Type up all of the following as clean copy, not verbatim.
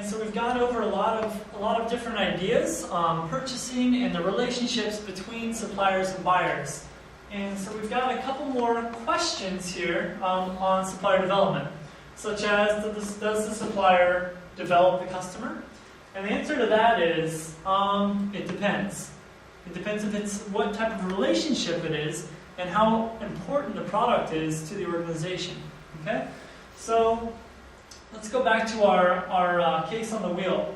And so we've gone over a lot of different ideas, purchasing and the relationships between suppliers and buyers. And so we've got a couple more questions here on supplier development, such as does the supplier develop the customer? And the answer to that is it depends. It depends if it's what type of relationship it is and how important the product is to the organization. Okay, so let's go back to our case on the wheel.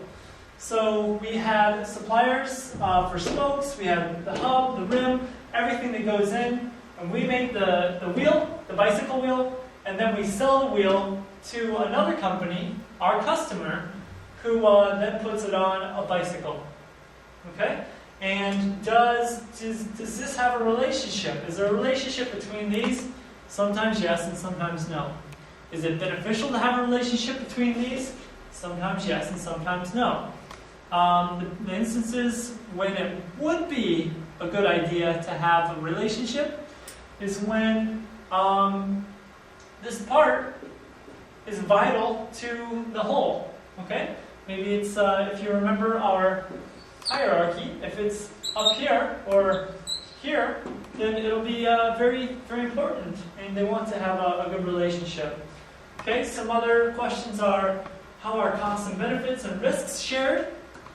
So we had suppliers for spokes, we had the hub, the rim, everything that goes in, and we make the wheel, the bicycle wheel, and then we sell the wheel to another company, our customer, who then puts it on a bicycle. Okay? And does this have a relationship? Is there a relationship between these? Sometimes yes and sometimes no. Is it beneficial to have a relationship between these? Sometimes yes and sometimes no. The instances when it would be a good idea to have a relationship is when this part is vital to the whole. Okay? Maybe it's, if you remember our hierarchy, if it's up here or here, then it'll be very, very important, and they want to have a good relationship. Okay, some other questions are, how are costs and benefits and risks shared?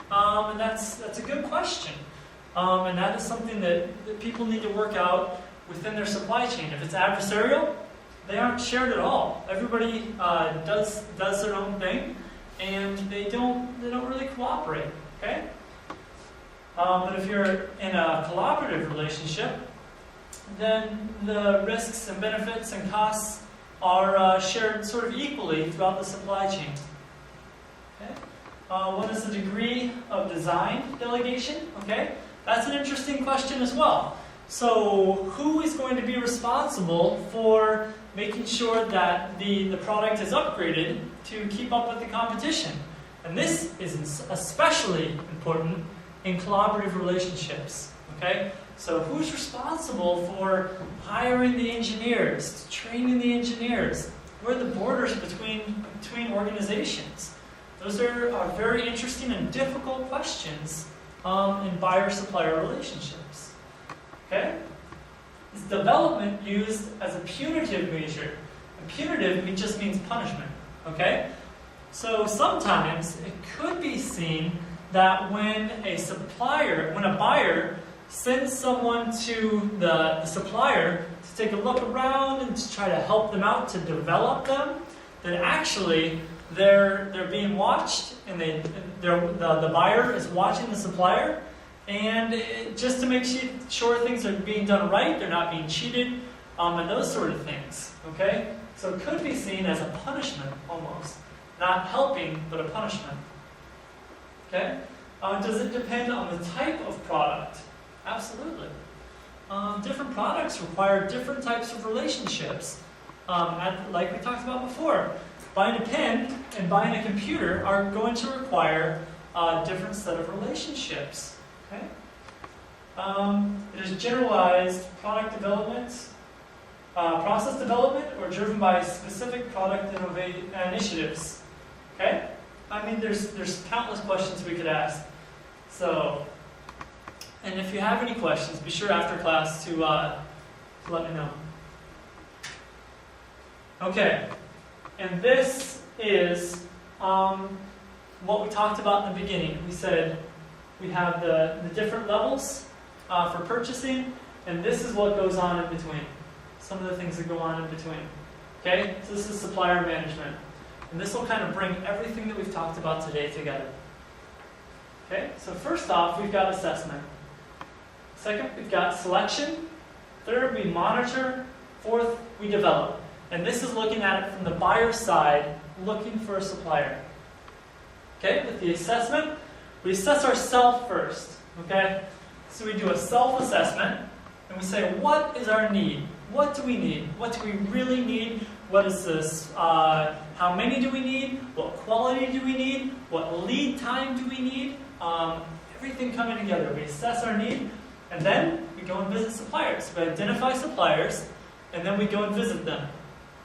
And that's a good question. And that is something that people need to work out within their supply chain. If it's adversarial, they aren't shared at all. Everybody does their own thing, and they don't really cooperate. Okay. But if you're in a collaborative relationship, then the risks and benefits and costs are shared sort of equally throughout the supply chain. Okay. What is the degree of design delegation? Okay, that's an interesting question as well. So who is going to be responsible for making sure that the product is upgraded to keep up with the competition? And this is especially important in collaborative relationships. Okay, so who's responsible for hiring the engineers, training the engineers? Where are the borders between organizations? Those are very interesting and difficult questions in buyer-supplier relationships. Okay? Is development used as a punitive measure? And punitive just means punishment. Okay? So sometimes it could be seen that when a buyer sends someone to the supplier to take a look around and to try to help them out to develop them, then actually they're being watched, and the buyer is watching the supplier, and just to make sure things are being done right, they're not being cheated, and those sort of things. Okay, so it could be seen as a punishment almost, not helping, but a punishment. Okay, does it depend on the type of product? Absolutely. Different products require different types of relationships. Like we talked about before, buying a pen and buying a computer are going to require a different set of relationships. Okay? It is generalized product development, process development, or driven by specific product initiatives. Okay? I mean, there's countless questions we could ask. So, and if you have any questions, be sure after class to let me know. Okay, and this is what we talked about in the beginning. We said we have the different levels for purchasing, and this is what goes on in between. Some of the things that go on in between. Okay, so this is supplier management. And this will kind of bring everything that we've talked about today together. Okay, so first off, we've got assessment. Second, we've got selection. Third, we monitor. Fourth, we develop. And this is looking at it from the buyer's side, looking for a supplier. Okay, with the assessment, we assess ourselves first. Okay, so we do a self-assessment, and we say, what is our need? What do we need? What do we really need? What is this? How many do we need? What quality do we need? What lead time do we need? Everything coming together. We assess our need, and then we go and visit suppliers. We identify suppliers, and then we go and visit them.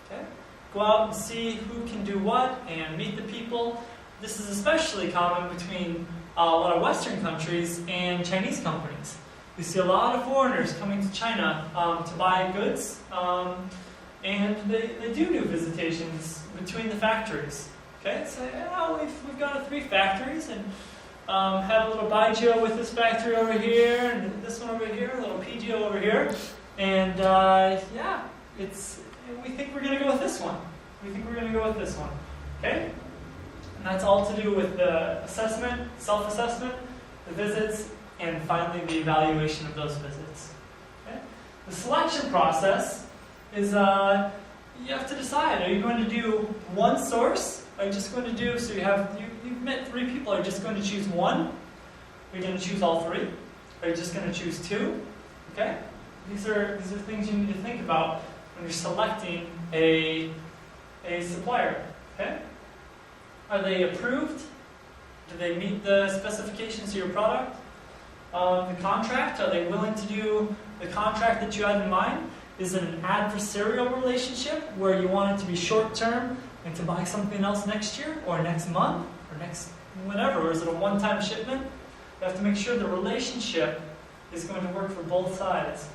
Okay? Go out and see who can do what, and meet the people, this is especially common between a lot of Western countries and Chinese companies. We see a lot of foreigners coming to China to buy goods, and they do visitations between the factories. Okay, so yeah, we've got 3 factories, and have a little Baizhou with this factory over here, and this one over here, a little PGO over here, and yeah, we think we're going to go with this one. We think we're going to go with this one. Okay, and that's all to do with the assessment, self-assessment, the visits, and finally the evaluation of those visits. Okay? The selection process is you have to decide: are you going to do one source? Are you just going to do, so you've met 3 people, are you just going to choose one? Are you going to choose all 3? Are you just going to choose 2? Okay? These are things you need to think about when you're selecting a supplier. Okay? Are they approved? Do they meet the specifications of your product? The contract, are they willing to do the contract that you had in mind? Is it an adversarial relationship where you want it to be short-term and to buy something else next year or next month or next whenever? Or is it a one-time shipment? You have to make sure the relationship is going to work for both sides.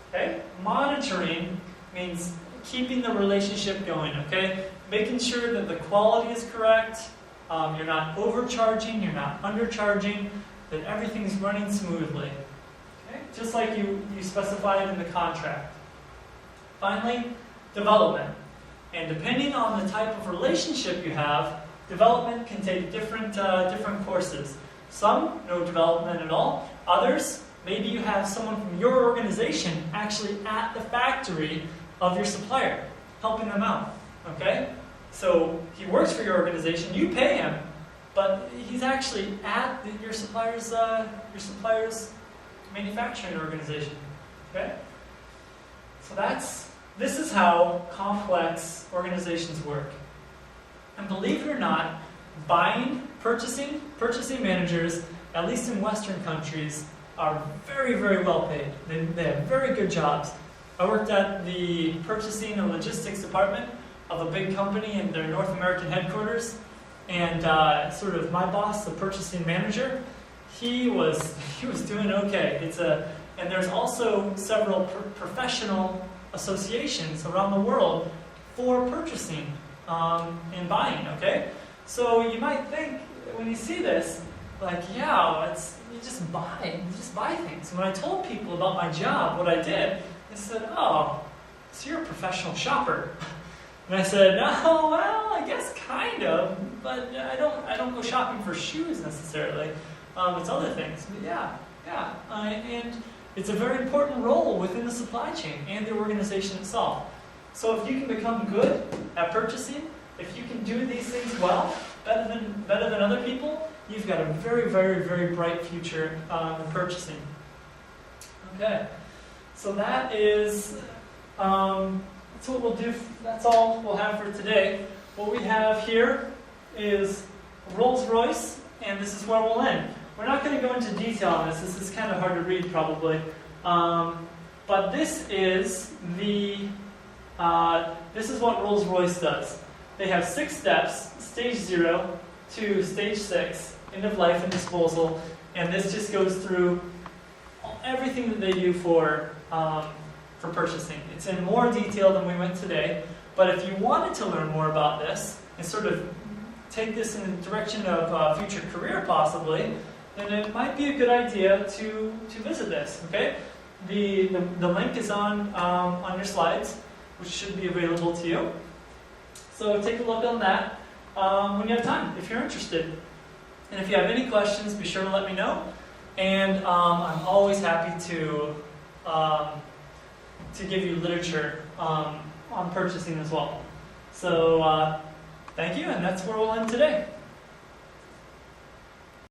Okay? Monitoring means keeping the relationship going, okay? Making sure that the quality is correct, you're not overcharging, you're not undercharging, that everything's running smoothly. Okay? Just like you specified in the contract. Finally, development. And depending on the type of relationship you have, development can take different courses. Some, no development at all. Others, maybe you have someone from your organization actually at the factory of your supplier, helping them out. Okay? So he works for your organization, you pay him, but he's actually at your supplier's manufacturing organization. Okay? So this is how complex organizations work. And believe it or not, purchasing managers, at least in Western countries, are very, very well paid. They have very good jobs. I worked at the purchasing and logistics department of a big company in their North American headquarters, and sort of my boss, the purchasing manager, he was doing okay. And there's also several professional associations around the world for purchasing and buying. Okay, so you might think when you see this, like, yeah, you just buy things. When I told people about my job, what I did, they said, "Oh, so you're a professional shopper." And I said, "No, well, I guess kind of, but I don't go shopping for shoes necessarily. It's other things." But yeah, and it's a very important role within the supply chain and the organization itself. So if you can become good at purchasing, if you can do these things well, better than other people, you've got a very, very, very bright future in purchasing. Okay, so that's what we'll do. That's all we'll have for today. What we have here is Rolls-Royce, and this is where we'll end. We're not going to go into detail on this. This is kind of hard to read, probably. But this is what Rolls-Royce does. They have 6 steps: stage 0 to stage 6, end of life and disposal. And this just goes through everything that they do for purchasing. It's in more detail than we went today. But if you wanted to learn more about this and sort of take this in the direction of future career, possibly, then it might be a good idea to visit this. Okay, the link is on your slides, which should be available to you. So take a look on that when you have time, if you're interested. And if you have any questions, be sure to let me know. And I'm always happy to give you literature on purchasing as well. So thank you, and that's where we'll end today.